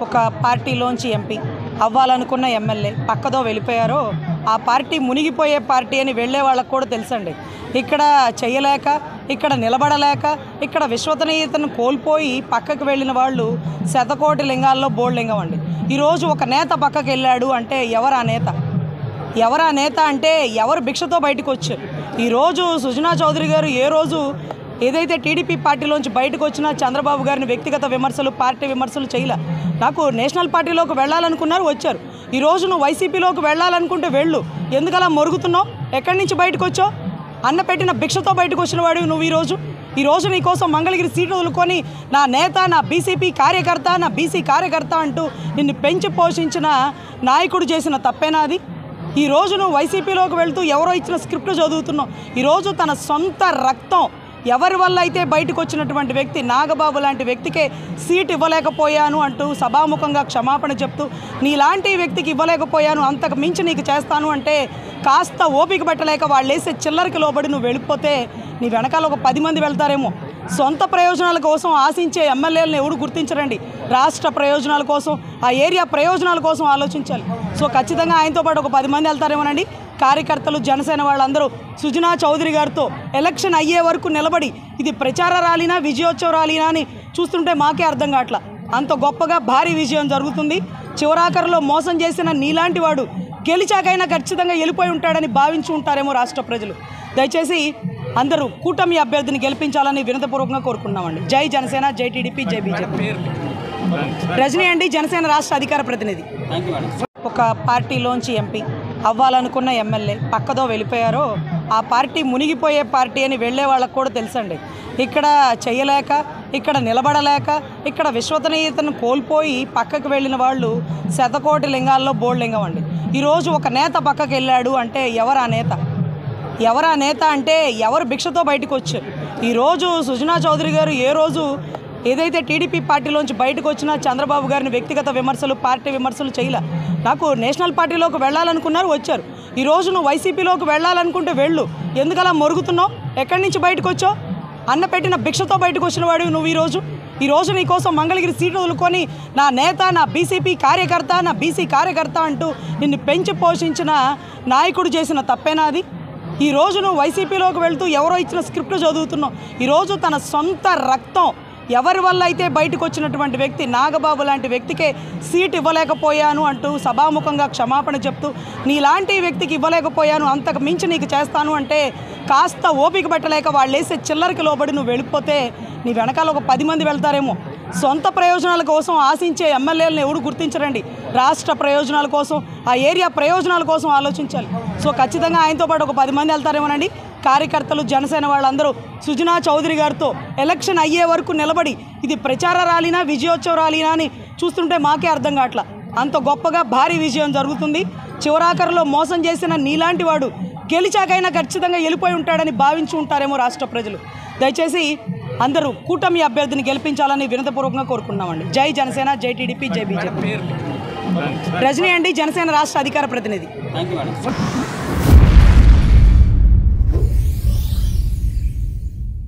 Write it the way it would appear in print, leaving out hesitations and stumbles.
ఒక పార్టీలోంచి MP అవ్వాలనుకున్న MLA పక్కదో వెళ్ళిపోయారో ఆ party మునిగిపోయే పార్టీ అని వెళ్ళే వాళ్ళకు కూడా తెలుసండి. ఇక్కడ చేయలేక, ఇక్కడ నిలబడలేక, ఇక్కడ విశ్వసనీయతను కోల్పోయి పక్కకు వెళ్ళిన వాళ్ళు శతకోటి లింగాల్లో బోల్డ్ లింగం అండి. ఈరోజు ఒక నేత పక్కకు వెళ్ళాడు అంటే ఎవరు ఆ నేత? ఎవరు ఆ నేత అంటే ఎవరు భిక్షతో బయటకు వచ్చారు? ఈరోజు సుజనా చౌదరి గారు ఏ రోజు ఏదైతే టీడీపీ పార్టీలోంచి బయటకు వచ్చినా చంద్రబాబు గారిని వ్యక్తిగత విమర్శలు, పార్టీ విమర్శలు చేయలే. నాకు నేషనల్ పార్టీలోకి వెళ్ళాలనుకున్నారు, వచ్చారు. ఈరోజు నువ్వు వైసీపీలోకి వెళ్ళాలనుకుంటే వెళ్ళు, ఎందుకలా మొరుగుతున్నావు? ఎక్కడి నుంచి బయటకు వచ్చావు? అన్న పెట్టిన భిక్షతో బయటకు వచ్చిన వాడు నువ్వు. ఈరోజు నీ కోసం మంగళగిరి సీటు వదులుకొని నా నేత, నా బీసీపీ కార్యకర్త, నా బీసీ కార్యకర్త అంటూ నిన్ను పెంచి పోషించిన నాయకుడు చేసిన తప్పేనాది? ఈరోజు నువ్వు వైసీపీలోకి వెళ్తూ ఎవరో ఇచ్చిన స్క్రిప్ట్ చదువుతున్నావు. ఈరోజు తన సొంత రక్తం ఎవరి వల్ల అయితే బయటకు వచ్చినటువంటి వ్యక్తి నాగబాబు లాంటి వ్యక్తికే సీట్ ఇవ్వలేకపోయాను అంటూ సభాముఖంగా క్షమాపణ చెప్తూ నీలాంటి వ్యక్తికి ఇవ్వలేకపోయాను, అంతకు మించి నీకు చేస్తాను అంటే కాస్త ఓపిక పెట్టలేక వాళ్ళు వేసే చిల్లరికి లోబడి నువ్వు వెళ్ళిపోతే నీ వెనకాల ఒక 10 మంది వెళ్తారేమో. సొంత ప్రయోజనాల కోసం ఆశించే ఎమ్మెల్యేలను ఎవడు గుర్తించరండి. రాష్ట్ర ప్రయోజనాల కోసం, ఆ ఏరియా ప్రయోజనాల కోసం ఆలోచించాలి. సో ఖచ్చితంగా ఆయనతో పాటు ఒక 10 మంది వెళ్తారేమోనండి. కార్యకర్తలు, జనసేన వాళ్ళందరూ సుజనా చౌదరి గారితో ఎలక్షన్ అయ్యే వరకు నిలబడి ఇది ప్రచార ర్యాలీనా, విజయోత్సవ ర్యాలీనా అని చూస్తుంటే మాకే అర్థం కావట్లా. అంత గొప్పగా భారీ విజయం జరుగుతుంది. చివరాఖరులో మోసం చేసిన నీలాంటి వాడు గెలిచాకైనా ఖచ్చితంగా వెళ్ళిపోయి ఉంటాడని భావించి ఉంటారేమో రాష్ట్ర ప్రజలు. దయచేసి అందరూ కూటమి అభ్యర్థిని గెలిపించాలని వినతపూర్వకంగా కోరుకున్నామండి. జై జనసేన, జై టీడీపీ, జై బీజేపీ. రజనీ అండి, జనసేన రాష్ట్ర అధికార ప్రతినిధి. ఒక పార్టీలోంచి ఎంపీ అవ్వాలనుకున్న ఎమ్మెల్యే పక్కదో వెళ్ళిపోయారో ఆ పార్టీ మునిగిపోయే పార్టీ అని వెళ్ళే వాళ్ళకు కూడా తెలుసండి. ఇక్కడ చేయలేక, ఇక్కడ నిలబడలేక, ఇక్కడ విశ్వసనీయతను కోల్పోయి పక్కకు వెళ్ళిన వాళ్ళు శతకోటి లింగాల్లో బోల్డ్ లింగం అండి. ఈరోజు ఒక నేత పక్కకు వెళ్ళాడు అంటే ఎవరు ఆ నేత? ఎవరు ఆ నేత అంటే ఎవరు భిక్షతో బయటకు వచ్చారు? ఈరోజు సుజనా చౌదరి గారు ఏ రోజు ఏదైతే టీడీపీ పార్టీలోంచి బయటకు వచ్చినా చంద్రబాబు గారిని వ్యక్తిగత విమర్శలు, పార్టీ విమర్శలు చేయలే. నాకు నేషనల్ పార్టీలోకి వెళ్ళాలనుకున్నారు, వచ్చారు. ఈరోజు నువ్వు వైసీపీలోకి వెళ్ళాలనుకుంటే వెళ్ళు, ఎందుకలా మొరుగుతున్నావు? ఎక్కడి నుంచి బయటకు వచ్చావు? అన్న పెట్టిన భిక్షతో బయటకు వచ్చిన వాడు నువ్వు. ఈరోజు నీ కోసం మంగళగిరి సీటు వదులుకొని నా నేత, నా బీసీపీ కార్యకర్త, నా బీసీ కార్యకర్త అంటూ నిన్ను పెంచి పోషించిన నాయకుడు చేసిన తప్పేనాది? ఈరోజు నువ్వు వైసీపీలోకి వెళ్తూ ఎవరో ఇచ్చిన స్క్రిప్ట్ చదువుతున్నావు. ఈరోజు తన సొంత రక్తం ఎవరి వల్ల అయితే బయటకు వచ్చినటువంటి వ్యక్తి నాగబాబు లాంటి వ్యక్తికే సీట్ ఇవ్వలేకపోయాను అంటూ సభాముఖంగా క్షమాపణ చెప్తూ నీలాంటి వ్యక్తికి ఇవ్వలేకపోయాను, అంతకు మించి నీకు చేస్తాను అంటే కాస్త ఓపిక పెట్టలేక వాళ్ళు వేసే చిల్లరికి లోబడి నువ్వు వెళ్ళిపోతే నీ వెనకాల ఒక 10 మంది వెళ్తారేమో. సొంత ప్రయోజనాల కోసం ఆశించే ఎమ్మెల్యేలను ఎవడు గుర్తించరండి. రాష్ట్ర ప్రయోజనాల కోసం, ఆ ఏరియా ప్రయోజనాల కోసం ఆలోచించాలి. సో ఖచ్చితంగా ఆయనతో పాటు ఒక 10 మంది వెళ్తారేమోనండి. కార్యకర్తలు, జనసేన వాళ్ళందరూ సుజనా చౌదరి గారితో ఎలక్షన్ అయ్యే వరకు నిలబడి ఇది ప్రచార ర్యాలీనా, విజయోత్సవ ర్యాలీనా అని చూస్తుంటే మాకే అర్థం కావట్లా. అంత గొప్పగా భారీ విజయం జరుగుతుంది. చివరాఖరులో మోసం చేసిన నీలాంటి వాడు గెలిచాకైనా ఖచ్చితంగా వెళ్ళిపోయి ఉంటాడని భావించి ఉంటారేమో రాష్ట్ర ప్రజలు. దయచేసి అందరూ కూటమి అభ్యర్థిని గెలిపించాలని వినతపూర్వకంగా కోరుకున్నామండి. జై జనసేన, జై టీడీపీ, జై బీజేపీ. రజనీ అండి, జనసేన రాష్ట్ర అధికార ప్రతినిధి.